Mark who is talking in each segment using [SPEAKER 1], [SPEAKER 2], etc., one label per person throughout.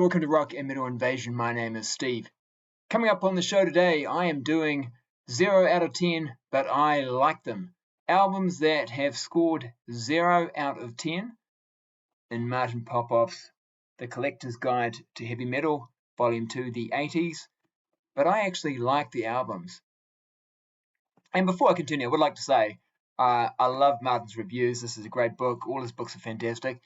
[SPEAKER 1] Welcome to Rock and Metal Invasion. My name is Steve. Coming up on the show today, I am doing 0 out of 10, but I like them. Albums that have scored 0 out of 10 in Martin Popoffs' The Collector's Guide to Heavy Metal, Volume 2, the 80s. But I actually like the albums. And before I continue, I would like to say I love Martin's reviews. This is a great book. All his books are fantastic.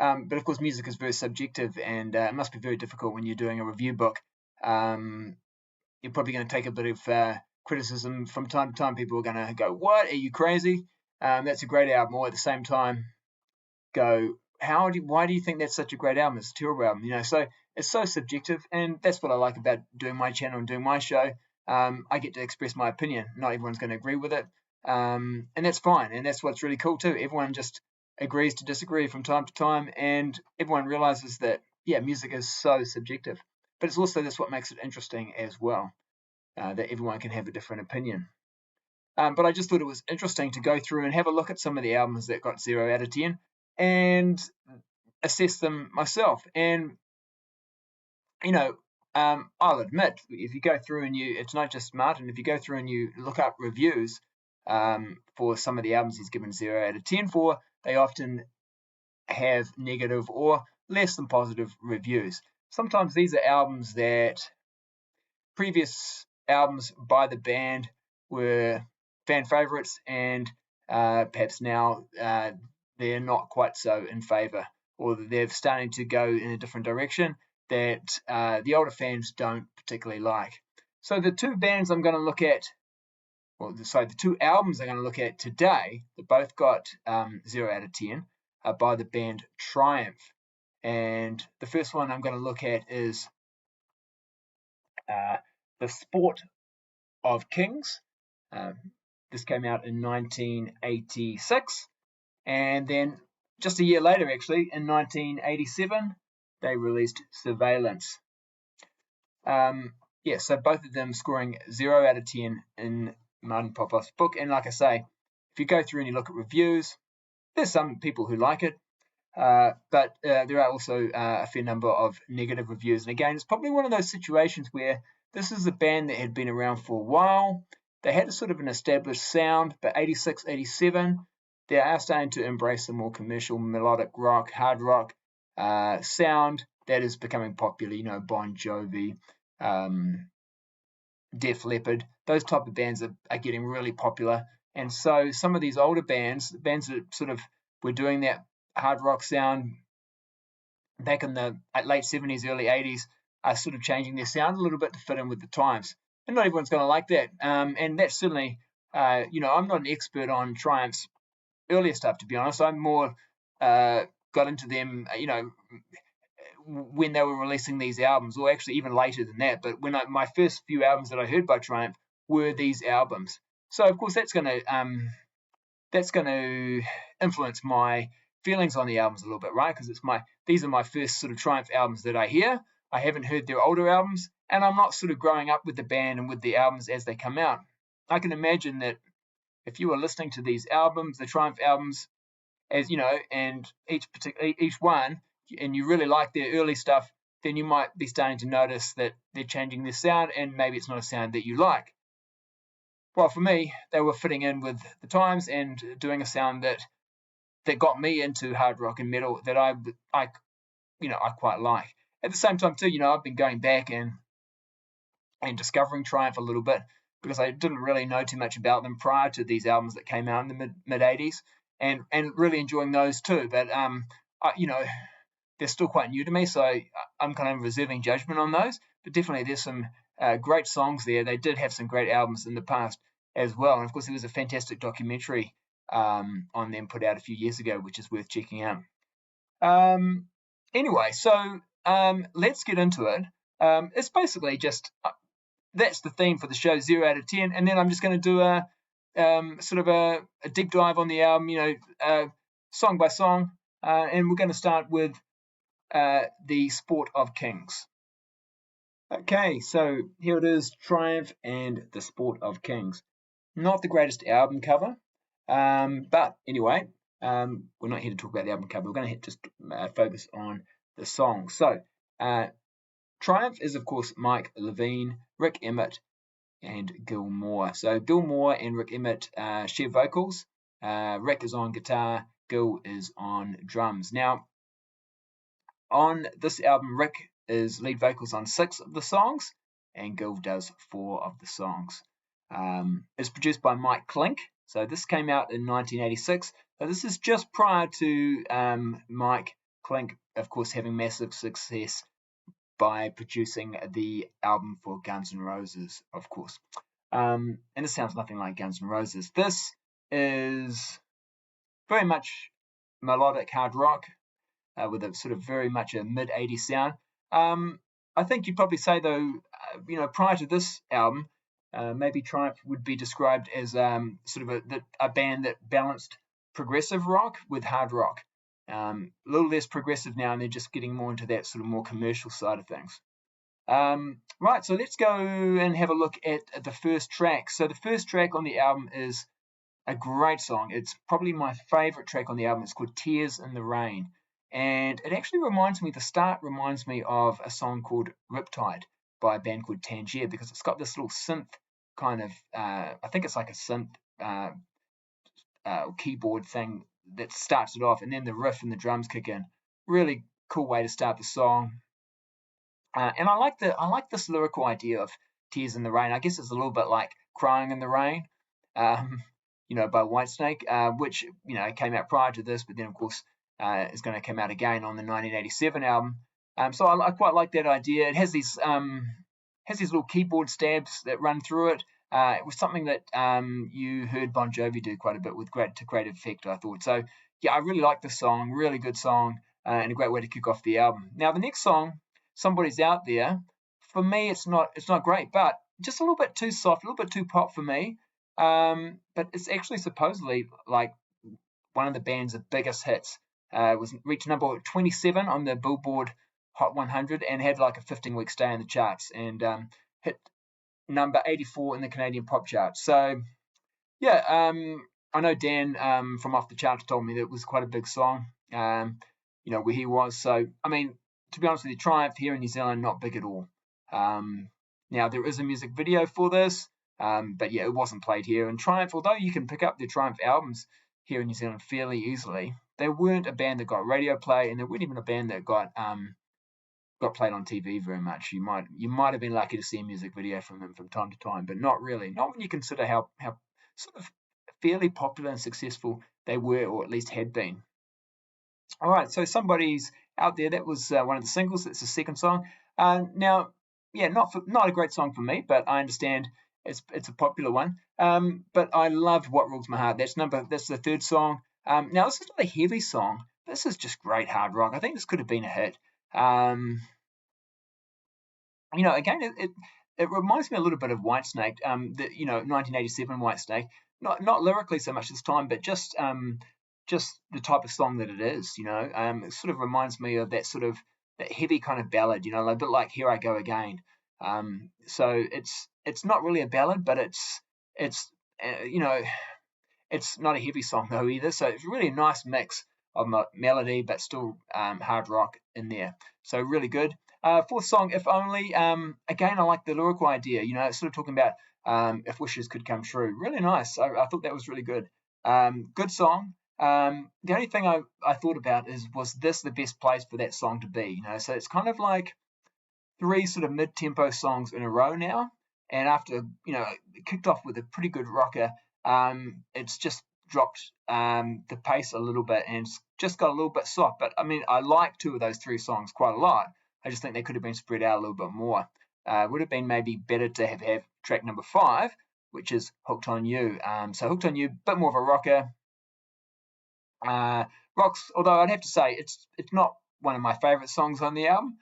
[SPEAKER 1] But of course, music is very subjective, and it must be very difficult when you're doing a review book. You're probably going to take a bit of criticism from time to time. People are going to go, "What? Are you crazy? That's a great album." Or at the same time, go, "Why do you think that's such a great album? It's a terrible album." So it's so subjective, and that's what I like about doing my channel and doing my show. I get to express my opinion. Not everyone's going to agree with it, and that's fine. And that's what's really cool too. Everyone just agrees to disagree from time to time, and everyone realizes that music is so subjective, but it's also that's what makes it interesting as well, that everyone can have a different opinion. But I just thought it was interesting to go through and have a look at some of the albums that got 0 out of 10 and assess them myself. And I'll admit, if you go through and it's not just Martin, if you go through and you look up reviews for some of the albums he's given 0 out of 10 for, they often have negative or less than positive reviews. Sometimes these are albums that previous albums by the band were fan favorites, and perhaps now they're not quite so in favor, or they're starting to go in a different direction that the older fans don't particularly like. So the two bands I'm going to look at, the two albums I'm going to look at today, that both got 0 out of 10, by the band Triumph. And the first one I'm going to look at is The Sport of Kings. This came out in 1986. And then just a year later, actually, in 1987, they released Surveillance. So both of them scoring 0 out of 10 in Martin Popoffs' book. And like I say, if you go through and you look at reviews, there's some people who like it, but there are also a fair number of negative reviews. And again, it's probably one of those situations where this is a band that had been around for a while. They had a sort of an established sound, but 86, 87, they are starting to embrace a more commercial, melodic rock, hard rock sound that is becoming popular. Bon Jovi, Def Leppard, those type of bands are getting really popular. And so some of these older bands that sort of were doing that hard rock sound back in the late 70s, early 80s, are sort of changing their sound a little bit to fit in with the times. And not everyone's going to like that. And that's certainly, I'm not an expert on Triumph's earlier stuff, to be honest. I'm more got into them, when they were releasing these albums, or actually even later than that. But when my first few albums that I heard by Triumph were these albums. So of course that's going to influence my feelings on the albums a little bit, right? Because these are my first sort of Triumph albums that I hear. I haven't heard their older albums, and I'm not sort of growing up with the band and with the albums as they come out. I can imagine that if you were listening to these albums, the Triumph albums, as and each one, and you really like their early stuff, then you might be starting to notice that they're changing their sound, and maybe it's not a sound that you like. Well, for me, they were fitting in with the times and doing a sound that got me into hard rock and metal that I quite like. At the same time too, I've been going back and discovering Triumph a little bit, because I didn't really know too much about them prior to these albums that came out in the mid 80s, and really enjoying those too. But they're still quite new to me, so I'm kind of reserving judgment on those. But definitely there's some great songs there. They did have some great albums in the past as well. And of course, there was a fantastic documentary on them put out a few years ago, which is worth checking out. Anyway, so let's get into it. It's basically just, that's the theme for the show, 0 out of 10. And then I'm just going to do a sort of a deep dive on the album, song by song. And we're going to start with The Sport of Kings. Okay, so here it is, Triumph and The Sport of Kings. Not the greatest album cover, but anyway, we're not here to talk about the album cover. We're going to just focus on the song. So Triumph is, of course, Mike Levine, Rick Emmett, and Gil Moore. So Gil Moore and Rick Emmett share vocals. Rick is on guitar, Gil is on drums. Now, on this album, Rick is lead vocals on 6 of the songs, and Gil does 4 of the songs. It's produced by Mike Klink. So this came out in 1986. So this is just prior to Mike Klink, of course, having massive success by producing the album for Guns N' Roses, of course. And this sounds nothing like Guns N' Roses. This is very much melodic hard rock with a sort of very much a mid-80s sound. I think you'd probably say, though, prior to this album, maybe Triumph would be described as sort of a band that balanced progressive rock with hard rock. A little less progressive now, and they're just getting more into that sort of more commercial side of things. Right, so let's go and have a look at the first track. So the first track on the album is a great song. It's probably my favorite track on the album. It's called Tears in the Rain. And it actually the start reminds me of a song called Riptide by a band called Tangier, because it's got this little synth kind of, I think it's like a synth keyboard thing that starts it off, and then the riff and the drums kick in. Really cool way to start the song. And I like this lyrical idea of Tears in the Rain. I guess it's a little bit like Crying in the Rain, by Whitesnake, which came out prior to this, but then of course is going to come out again on the 1987 album. So I quite like that idea. It has these little keyboard stabs that run through it. It was something that you heard Bon Jovi do quite a bit with great effect, I thought. So yeah, I really like this song. Really good song, and a great way to kick off the album. Now the next song, Somebody's Out There. For me, it's not great, but just a little bit too soft, a little bit too pop for me. But it's actually supposedly like one of the band's biggest hits. Was reached number 27 on the Billboard Hot 100 and had like a 15-week stay in the charts, and hit number 84 in the Canadian pop chart. So yeah, I know Dan from Off the Charts told me that it was quite a big song, where he was. So I mean, to be honest with you, Triumph here in New Zealand, not big at all. Now there is a music video for this, but yeah, it wasn't played here. And Triumph, although you can pick up the Triumph albums here in New Zealand fairly easily, they weren't a band that got radio play, and they weren't even a band that got played on TV very much. You might have been lucky to see a music video from them from time to time, but not really. Not when you consider how sort of fairly popular and successful they were, or at least had been. All right, so Somebody's Out There. That was one of the singles. It's the second song. Now, yeah, not a great song for me, but I understand it's a popular one. But I loved What Rules My Heart. That's the third song. Now this is not a heavy song. This is just great hard rock. I think this could have been a hit. Again, it reminds me a little bit of Whitesnake. 1987 Whitesnake. Not lyrically so much this time, but just the type of song that it is. It sort of reminds me of that sort of that heavy kind of ballad. A bit like Here I Go Again. So it's not really a ballad, but it's not a heavy song though either. So it's really a nice mix of melody, but still hard rock in there. So really good. Fourth song, If Only. Again, I like the lyrical idea. It's sort of talking about if wishes could come true. Really nice. I thought that was really good. Good song. The only thing I thought about was this the best place for that song to be? So it's kind of like 3 sort of mid-tempo songs in a row now. And after, it kicked off with a pretty good rocker, it's just dropped the pace a little bit and it's just got a little bit soft. But I mean, I like 2 of those 3 songs quite a lot. I just think they could have been spread out a little bit more. Would have been maybe better to have track number 5, which is Hooked on You. So Hooked on You, a bit more of a rocker. Rocks, although I'd have to say it's not one of my favorite songs on the album.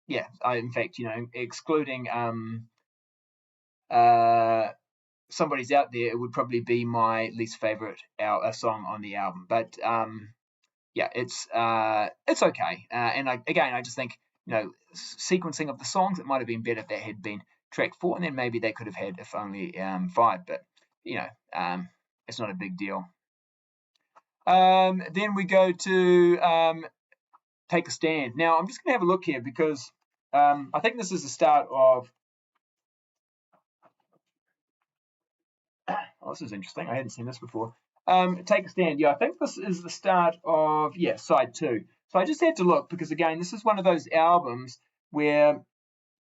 [SPEAKER 1] In fact, excluding Somebody's Out There, it would probably be my least favorite song on the album. But it's okay. And I just think sequencing of the songs, it might have been better if that had been track 4, and then maybe they could have had If Only 5. But it's not a big deal. Then we go to Take a Stand. Now, I'm just going to have a look here because I think this is the start of... Oh, this is interesting. I hadn't seen this before. Take a Stand. Yeah, I think this is the start of, side 2. So I just had to look because, again, this is one of those albums where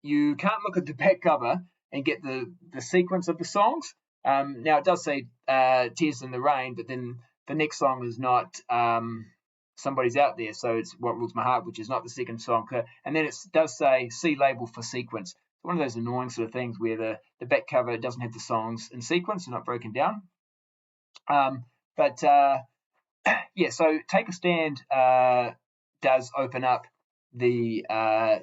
[SPEAKER 1] you can't look at the back cover and get the sequence of the songs. Now, it does say Tears in the Rain, but then the next song is not Somebody's Out There, so it's What Rules My Heart, which is not the second song. And then it does say C label for sequence. One of those annoying sort of things where the back cover doesn't have the songs in sequence, they're not broken down. So Take a Stand does open up the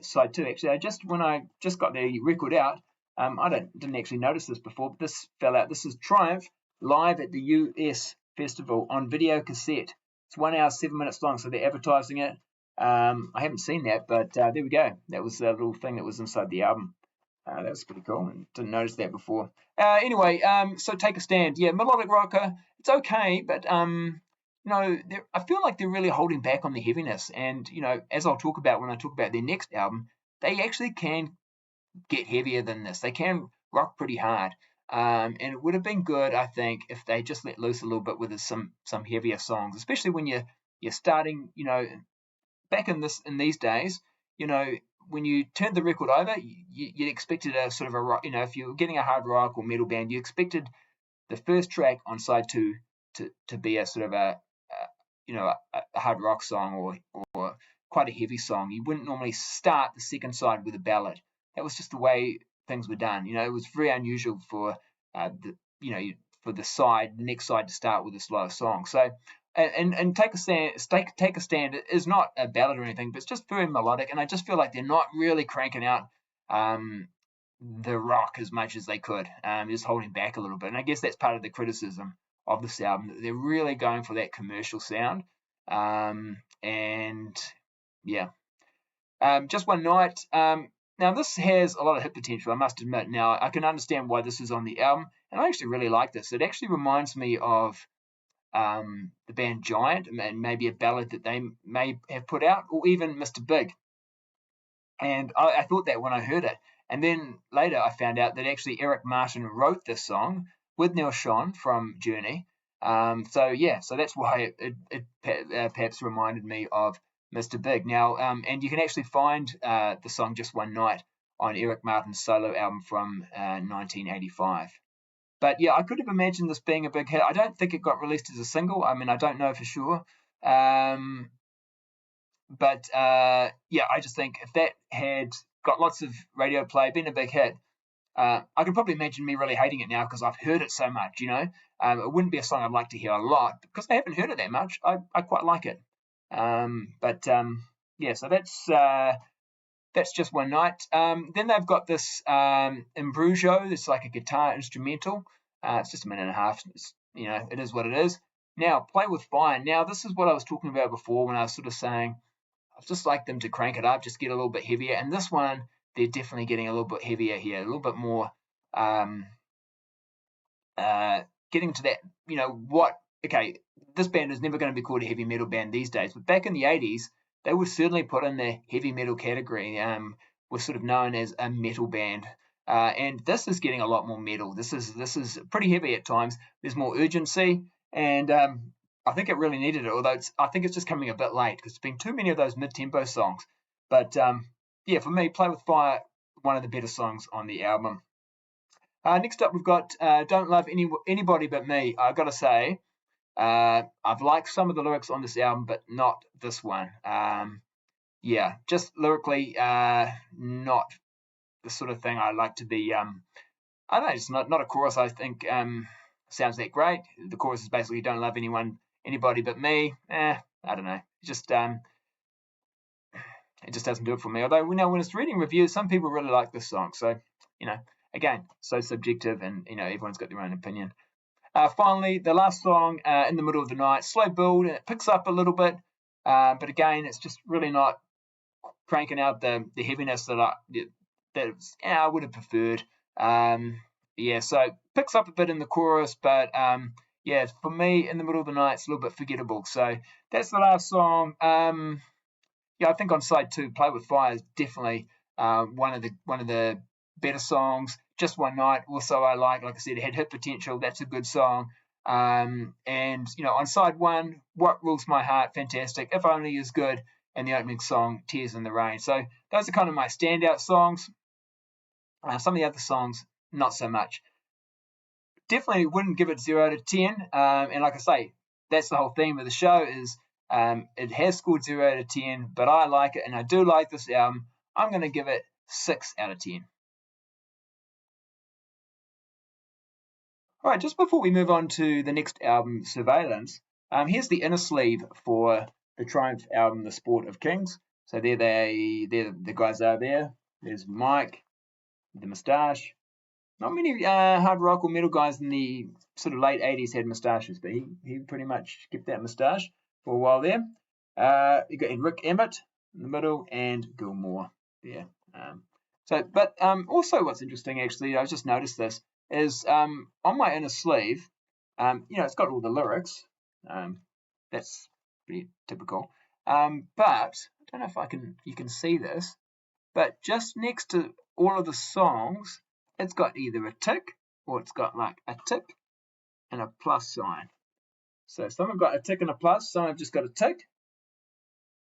[SPEAKER 1] side 2. Actually, when I just got the record out, I didn't actually notice this before, but this fell out. This is Triumph live at the US Festival on video cassette. It's 1 hour 7 minutes long, so they're advertising it. I haven't seen that, but there we go. That was the little thing that was inside the album. That was pretty cool, and didn't notice that before. Anyway, so Take a Stand. Yeah, melodic rocker. It's okay, but I feel like they're really holding back on the heaviness. And as I'll talk about when I talk about their next album, they actually can get heavier than this. They can rock pretty hard. And it would have been good, I think, if they just let loose a little bit with some heavier songs, especially when you're starting. Back in these days, when you turned the record over, you expected a sort of a rock. If you were getting a hard rock or metal band, you expected the first track on side 2 to be a sort of a hard rock song or quite a heavy song. You wouldn't normally start the second side with a ballad. That was just the way things were done. It was very unusual for the next side to start with a slower song. So, and Take a Stand is not a ballad or anything, but it's just very melodic. And I just feel like they're not really cranking out the rock as much as they could. Just holding back a little bit. And I guess that's part of the criticism of this album. They're really going for that commercial sound. Just One Night. Now, this has a lot of hit potential, I must admit. Now, I can understand why this is on the album, and I actually really like this. It actually reminds me of the band Giant, and maybe a ballad that they may have put out, or even Mr. Big. And I thought that when I heard it. And then later I found out that actually Eric Martin wrote this song with Neil Schon from Journey. So that's why it perhaps reminded me of Mr. Big. Now, and you can actually find the song Just One Night on Eric Martin's solo album from 1985. But yeah, I could have imagined this being a big hit. I don't think it got released as a single. I mean, I don't know for sure. I just think if that had got lots of radio play, been a big hit, I can probably imagine me really hating it now because I've heard it so much, It wouldn't be a song I'd like to hear a lot because I haven't heard it that much. I quite like it. So that's Just One Night. Then they've got this Imbrujo. It's like a guitar instrumental. It's just a minute and a half. It is what it is. Now, Play With Fire. Now, this is what I was talking about before when I was sort of saying I'd just like them to crank it up, just get a little bit heavier. And this one, they're definitely getting a little bit heavier here, a little bit more getting to that, this band is never going to be called a heavy metal band these days. But back in the 80s, they were certainly put in the heavy metal category, were sort of known as a metal band. And this is getting a lot more metal. This is pretty heavy at times. There's more urgency, and I think it really needed it, although I think it's just coming a bit late because there's been too many of those mid-tempo songs. But for me, Play With Fire, one of the better songs on the album. Next up, we've got Don't Love Anybody But Me. I've got to say, I've liked some of the lyrics on this album, but not this one. Just lyrically, not the sort of thing I like to be. I don't know, it's not a chorus I think sounds that great. The chorus is basically don't love anybody but me. I don't know. It just doesn't do it for me. Although when it's reading reviews, some people really like this song. So, again, so subjective, and everyone's got their own opinion. Finally, the last song, In the Middle of the Night, slow build, and it picks up a little bit, but again, it's just really not cranking out the heaviness that I would have preferred. So it picks up a bit in the chorus, but for me, In the Middle of the Night, it's a little bit forgettable. So that's the last song. yeah, I think on side 2, Play With Fire is definitely one of the better songs. Just One Night, also I like I said, it had hit potential. That's a good song. And on side 1, What Rules My Heart, fantastic. If Only is good, and the opening song, Tears in the Rain. So those are kind of my standout songs. Some of the other songs, not so much. Definitely wouldn't give it 0 out of 10. And like I say, that's the whole theme of the show is it has scored 0 out of 10, but I like it, and I do like this album. I'm going to give it 6 out of 10. All right, just before we move on to the next album, Surveillance, here's the inner sleeve for the Triumph album, The Sport of Kings. So there the guys are there. There's Mike, the moustache. Not many hard rock or metal guys in the sort of late 80s had moustaches, but he pretty much kept that moustache for a while there. You got Rick Emmett in the middle and Gilmore there. But also what's interesting, actually, I just noticed this, is on my inner sleeve, it's got all the lyrics. That's pretty typical. But I don't know if you can see this, but just next to all of the songs, it's got either a tick or it's got like a tick and a plus sign. So some have got a tick and a plus, some have just got a tick.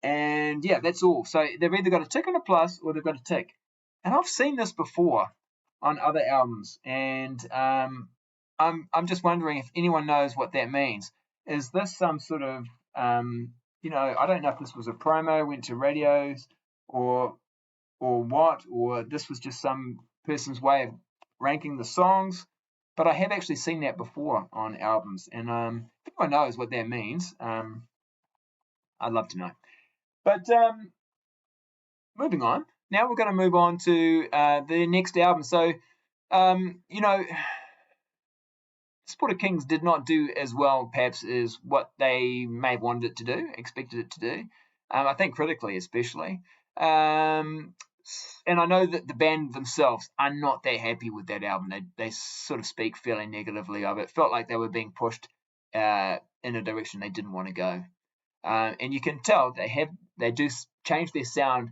[SPEAKER 1] And yeah, that's all. So they've either got a tick and a plus or they've got a tick. And I've seen this before on other albums, and I'm just wondering if anyone knows what that means. Is this some sort of I don't know if this was a promo, went to radios, or what, or this was just some person's way of ranking the songs. But I have actually seen that before on albums, and if anyone knows what that means, I'd love to know. But moving on. Now we're going to move on to the next album. So, Sport of Kings did not do as well, perhaps, as what they may have wanted it to do, expected it to do. I think critically, especially. And I know that the band themselves are not that happy with that album. They sort of speak fairly negatively of it. Felt like they were being pushed in a direction they didn't want to go. And you can tell they do change their sound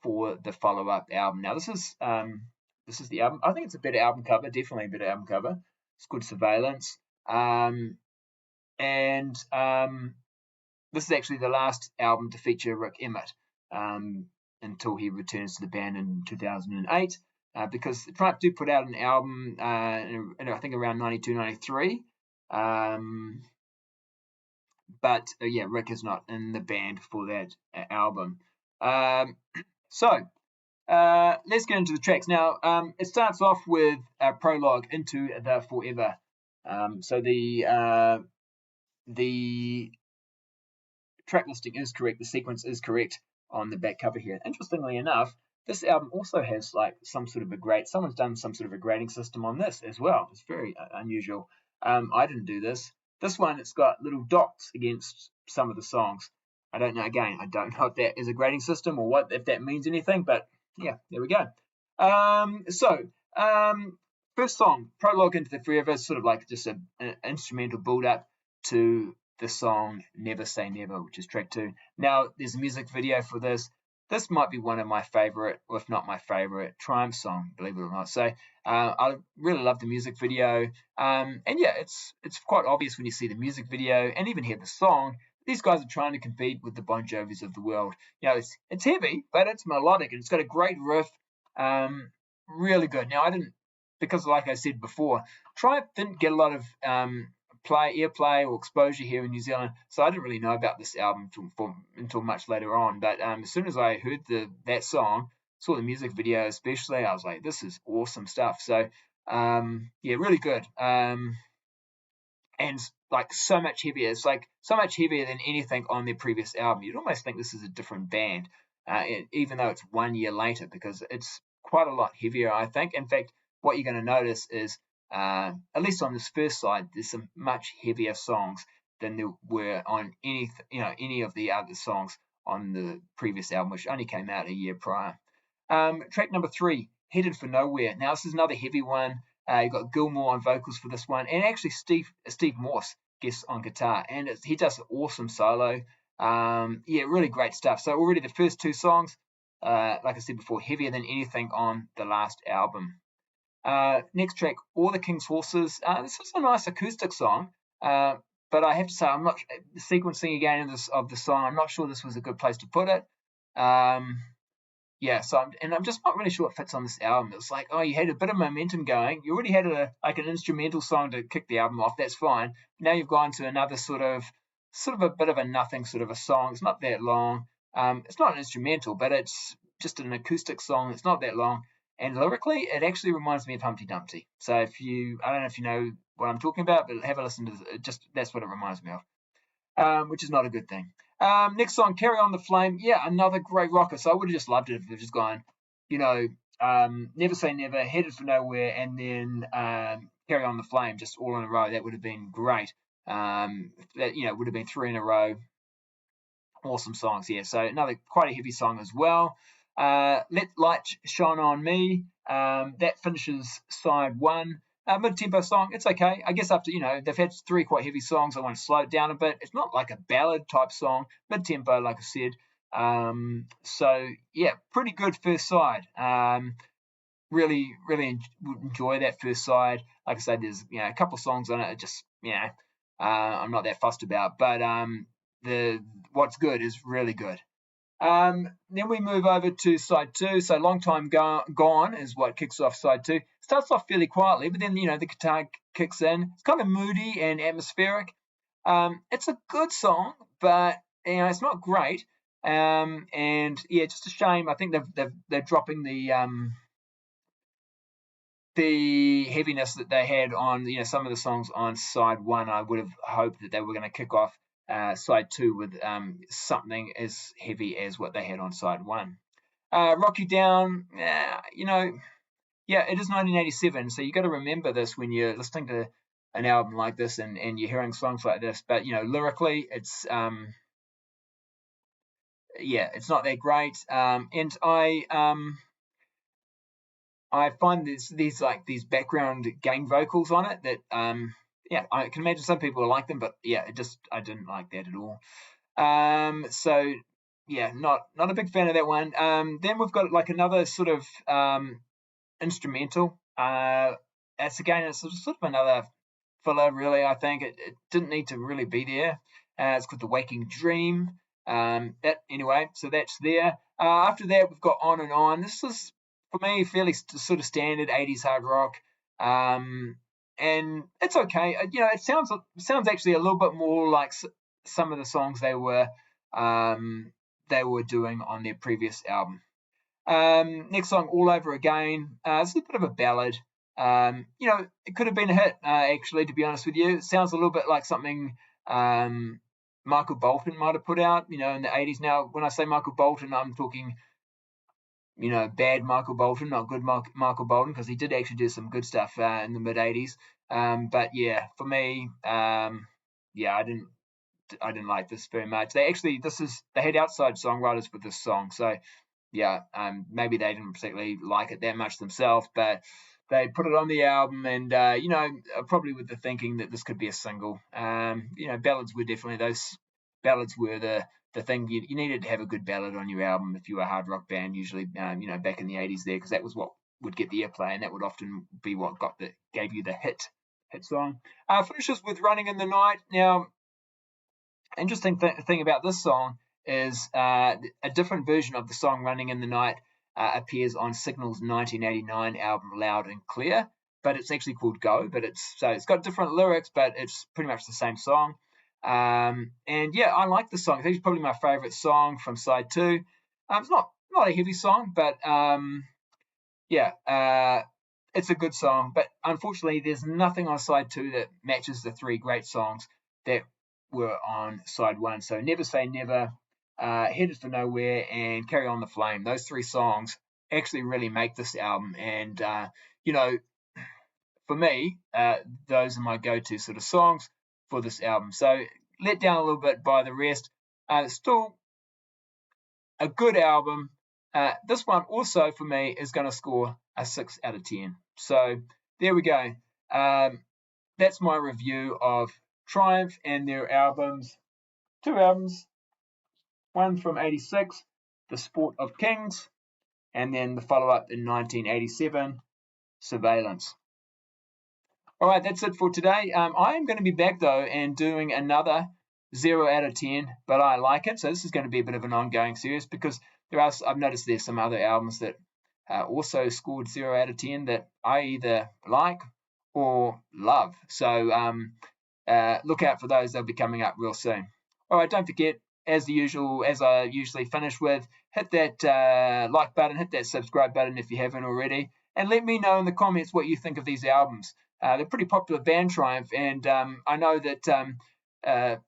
[SPEAKER 1] for the follow-up album. Now this is the album. I think it's a better album cover, definitely a better album cover. It's good, Surveillance. And this is actually the last album to feature Rick Emmett until he returns to the band in 2008. Because Triumph do put out an album, I think around 92, 93. But Rick is not in the band for that album. So let's get into the tracks. Now, it starts off with a prologue into the Forever. So the track listing is correct. The sequence is correct on the back cover here. Interestingly enough, this album also has like some sort of a grade. Someone's done some sort of a grading system on this as well. It's very unusual. I didn't do this. This one, it's got little dots against some of the songs. I don't know. Again, I don't know if that is a grading system or if that means anything. But yeah, there we go. First song, prologue into the Forever, is sort of like just an instrumental build-up to the song Never Say Never, which is track 2. Now, there's a music video for this. This might be one of my favorite, or if not my favorite, Triumph song, believe it or not. So I really love the music video. And yeah, it's quite obvious when you see the music video and even hear the song. These guys are trying to compete with the Bon Jovis of the world. It's heavy, but it's melodic, and it's got a great riff. Really good. Now, because like I said before, Triumph didn't get a lot of airplay or exposure here in New Zealand, so I didn't really know about this album until much later on. But as soon as I heard that song, saw the music video especially, I was like, this is awesome stuff. So really good. And like so much heavier. It's like so much heavier than anything on their previous album. You'd almost think this is a different band, even though it's 1 year later, because it's quite a lot heavier, I think. In fact, what you're going to notice is, at least on this first side, there's some much heavier songs than there were on any of the other songs on the previous album, which only came out a year prior. Track number 3, Headed for Nowhere. Now, this is another heavy one. You've got Gilmore on vocals for this one, and actually Steve Morse guests on guitar, and he does an awesome solo. Yeah, really great stuff. So already the first two songs, like I said before, heavier than anything on the last album. Next track, All the King's Horses. This is a nice acoustic song, but I have to say, I'm not sequencing again of the song. I'm not sure this was a good place to put it. Yeah, so I'm just not really sure it fits on this album. It's like, oh, you had a bit of momentum going. You already had like an instrumental song to kick the album off. That's fine. Now you've gone to another sort of a bit of a nothing sort of a song. It's not that long. It's not an instrumental, but it's just an acoustic song. It's not that long. And lyrically, it actually reminds me of Humpty Dumpty. So I don't know if you know what I'm talking about, but have a listen to just that's what it reminds me of, which is not a good thing. Next song, Carry On the Flame. Yeah, another great rocker. So I would have just loved it if they've just gone, Never Say Never, Headed for Nowhere, and then Carry On the Flame, just all in a row. That would have been great. That would have been three in a row. Awesome songs, yeah. So another quite a heavy song as well. Let Light Shine On Me. That finishes side one. Mid-tempo song, it's okay. I guess after, they've had three quite heavy songs, I want to slow it down a bit. It's not like a ballad type song, mid-tempo, like I said. So, yeah, pretty good first side. Really enjoy that first side. Like I said, there's, a couple of songs on it, just, I'm not that fussed about. But what's good is really good. Then we move over to side two. So Long Time Gone is what kicks off side two. Starts off fairly quietly, but then, the guitar kicks in. It's kind of moody and atmospheric. It's a good song, but, it's not great. And yeah, just a shame. I think they're dropping the heaviness that they had on, some of the songs on side one. I would have hoped that they were going to kick off side two with something as heavy as what they had on side one. Rock You Down, yeah, it is 1987, so you got to remember this when you're listening to an album like this and you're hearing songs like this. But lyrically, it's it's not that great. And I find these background gang vocals on it that I can imagine some people like them, but yeah, I didn't like that at all. So yeah, not a big fan of that one. Then we've got like another sort of instrumental. It's sort of another filler, really. I think it didn't need to really be there. It's called The Waking Dream. So that's there. After that, we've got On and On. This is, for me, fairly sort of standard 80s hard rock. And it's okay. It sounds actually a little bit more like some of the songs they were doing on their previous album. Next song, All Over Again. It's a bit of a ballad. It could have been a hit, actually, to be honest with you. It sounds a little bit like something Michael Bolton might have put out, in the 80s. Now, when I say Michael Bolton, I'm talking, bad Michael Bolton, not good Michael Bolton, because he did actually do some good stuff in the mid 80s. But yeah, for me, I didn't like this very much. They had outside songwriters for this song, so yeah, maybe they didn't particularly like it that much themselves, but they put it on the album, and probably with the thinking that this could be a single. Ballads were definitely the thing. You needed to have a good ballad on your album if you were a hard rock band, usually back in the 80s there, because that was what would get the airplay, and that would often be what gave you the hit song. Finishes with Running in the Night. Now, interesting thing about this song is a different version of the song Running in the Night appears on Signal's 1989 album Loud and Clear, but it's actually called Go, but it's got different lyrics, but it's pretty much the same song. And yeah, I like the song. It's actually probably my favorite song from side two. It's not a heavy song, but it's a good song. But unfortunately, there's nothing on side two that matches the three great songs that were on side one. So Never Say Never, Headed for Nowhere, and Carry On the Flame. Those three songs actually really make this album. And, for me, those are my go-to sort of songs for this album. So let down a little bit by the rest. Still a good album. This one also, for me, is going to score a 6 out of 10. So there we go. That's my review of Triumph and their albums. 2 albums. one from 86, The Sport of Kings, and then the follow-up in 1987, Surveillance. All right, that's it for today. I am going to be back, though, and doing another 0 out of 10, but I like it. So this is going to be a bit of an ongoing series because I've noticed there's some other albums that also scored 0 out of 10 that I either like or love. So look out for those. They'll be coming up real soon. All right, don't forget, as I usually finish with, hit that like button, hit that subscribe button if you haven't already, and let me know in the comments what you think of these albums. They're pretty popular band, Triumph, and I know that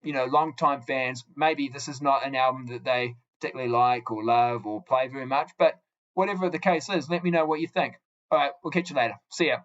[SPEAKER 1] long-time fans, maybe this is not an album that they particularly like or love or play very much, but whatever the case is, let me know what you think. All right, we'll catch you later. See ya.